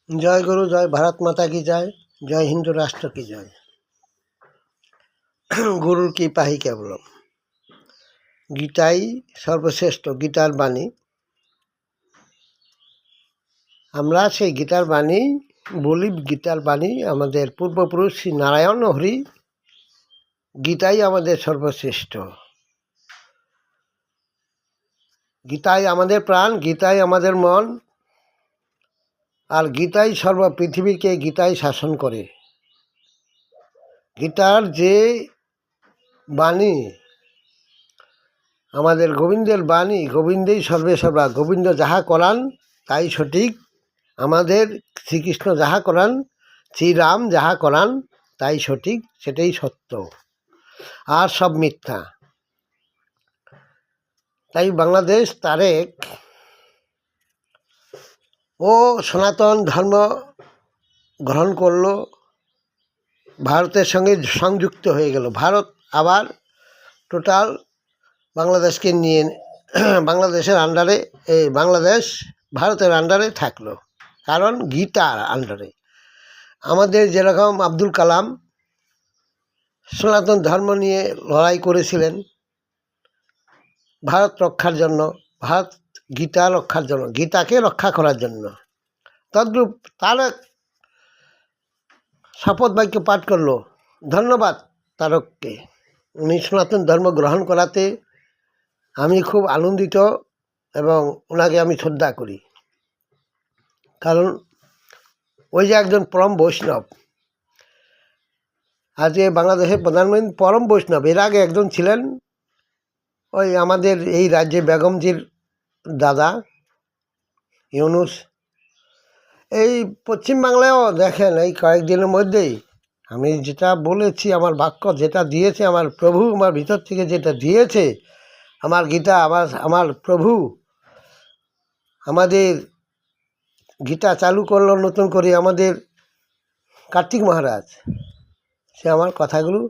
जय गुरु, जय भारत माता की जय, जय हिंदू राष्ट्र की जय। गुरुर कृपा ही केवलम। গীতাই সর্বশ্রেষ্ঠ, গীতার বাণী। আমরা সেই গীতার বাণী বলি, গীতার বাণী আমাদের পূর্বপুরুষ শ্রী নারায়ণ হরি, গীতাই আমাদের সর্বশ্রেষ্ঠ। গীতাই আমাদের প্রাণ, গীতাই আমাদের মন, আর গীতাই সর্ব পৃথিবীকে গীতাই শাসন করে। গীতার যে বাণী আমাদের গোবিন্দের বাণী, গোবিন্দেই সর্বে সর্বা, গোবিন্দ যাহা করান তাই সঠিক। আমাদের শ্রীকৃষ্ণ যাহা করান, শ্রীরাম যাহা করান তাই সঠিক, সেটাই সত্য, আর সব মিথ্যা। তাই বাংলাদেশ তারেক ও সনাতন ধর্ম গ্রহণ করলো, ভারতের সঙ্গে সংযুক্ত হয়ে গেল। ভারত আবার টোটাল বাংলাদেশকে নিয়ে বাংলাদেশের আন্ডারে, বাংলাদেশ ভারতের আন্ডারে থাকলো, কারণ গীতার আন্ডারে। আমাদের যেরকম আব্দুল কালাম সনাতন ধর্ম নিয়ে লড়াই করেছিলেন ভারত রক্ষার জন্য, ভারত গীতা রক্ষার জন্য, গীতাকে রক্ষা করার জন্য, তদ্রূপ তারক শপথ বাক্য পাঠ করলো। ধন্যবাদ তারককে, উনি সনাতন ধর্ম গ্রহণ করাতে আমি খুব আনন্দিত এবং ওনাকে আমি শ্রদ্ধা করি। কারণ ওই যে একজন পরম বৈষ্ণব, আজকে বাংলাদেশের প্রধানমন্ত্রী পরম বৈষ্ণব। এর আগে একজন ছিলেন ওই আমাদের এই রাজ্যে বেগমজির দাদা ইউনুস। এই পশ্চিমবাংলায়ও দেখেন এই কয়েকদিনের মধ্যেই আমি যেটা বলেছি, আমার বাক্য যেটা দিয়েছে আমার প্রভু, আমার ভিতর থেকে যেটা দিয়েছে আমার গীতা, আমার প্রভু আমাদের গীতা চালু করলো নতুন করে আমাদের কার্তিক মহারাজ। সে আমার কথাগুলো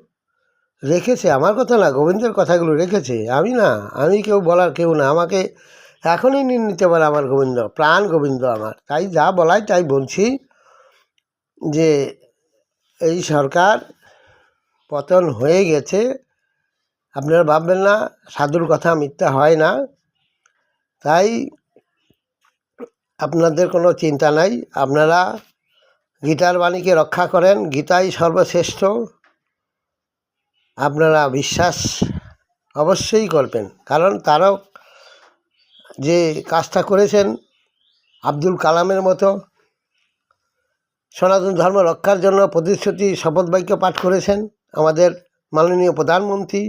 রেখেছে, আমার কথা না, গোবিন্দের কথাগুলো রেখেছে। আমি না, আমি কেউ বলার কেউ না, আমাকে এখনই নিয়ে নিতে পারে আমার গোবিন্দ, প্রাণ গোবিন্দ আমার। তাই যা বলাই তাই বলছি, যে এই সরকার পতন হয়ে গেছে। আপনারা ভাববেন না সাধুর কথা মিথ্যা হয় না, তাই আপনাদের কোনো চিন্তা নাই। আপনারা গীতার বাণীকে রক্ষা করেন, গীতাই সর্বশ্রেষ্ঠ। আপনারা বিশ্বাস অবশ্যই করবেন, কারণ তারও যে কাজটা করেছেন আব্দুল কালামের মতো সনাতন ধর্ম রক্ষার জন্য প্রতিশ্রুতি শপথ বাক্য পাঠ করেছেন আমাদের মাননীয় প্রধানমন্ত্রী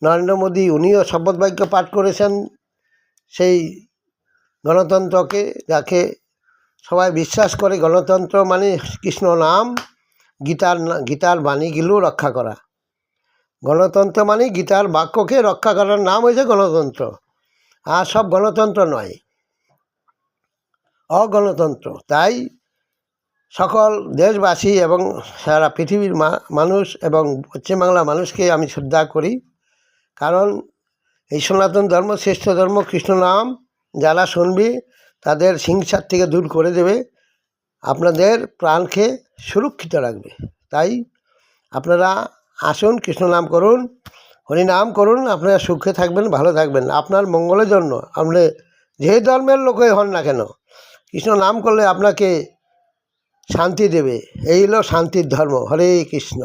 নরেন্দ্র মোদী, উনিও শপথ বাক্য পাঠ করেছেন সেই গণতন্ত্রকে, যাকে সবাই বিশ্বাস করে। গণতন্ত্র মানে কৃষ্ণ নাম, গীতার বাণীগুলো রক্ষা করা। গণতন্ত্র মানে গীতার বাক্যকে রক্ষা করার নাম হয়েছে গণতন্ত্র, আর সব গণতন্ত্র নয়, অগণতন্ত্র। তাই সকল দেশবাসী এবং সারা পৃথিবীর মানুষ এবং পশ্চিমবাংলার মানুষকে আমি শ্রদ্ধা করি, কারণ এই সনাতন ধর্ম শ্রেষ্ঠ ধর্ম। কৃষ্ণ নাম যারা শুনবে তাদের হিংসার থেকে দূর করে দেবে, আপনাদের প্রাণকে সুরক্ষিত রাখবে। তাই আপনারা আসুন, কৃষ্ণ নাম করুন, হরিনাম করুন, আপনারা সুখে থাকবেন, ভালো থাকবেন, আপনার মঙ্গলের জন্য। আপনি যে ধর্মের লোকই হন না কেন, কৃষ্ণ নাম করলে আপনাকে শান্তি দেবে। এই হলো শান্তির ধর্ম। হরে কৃষ্ণ।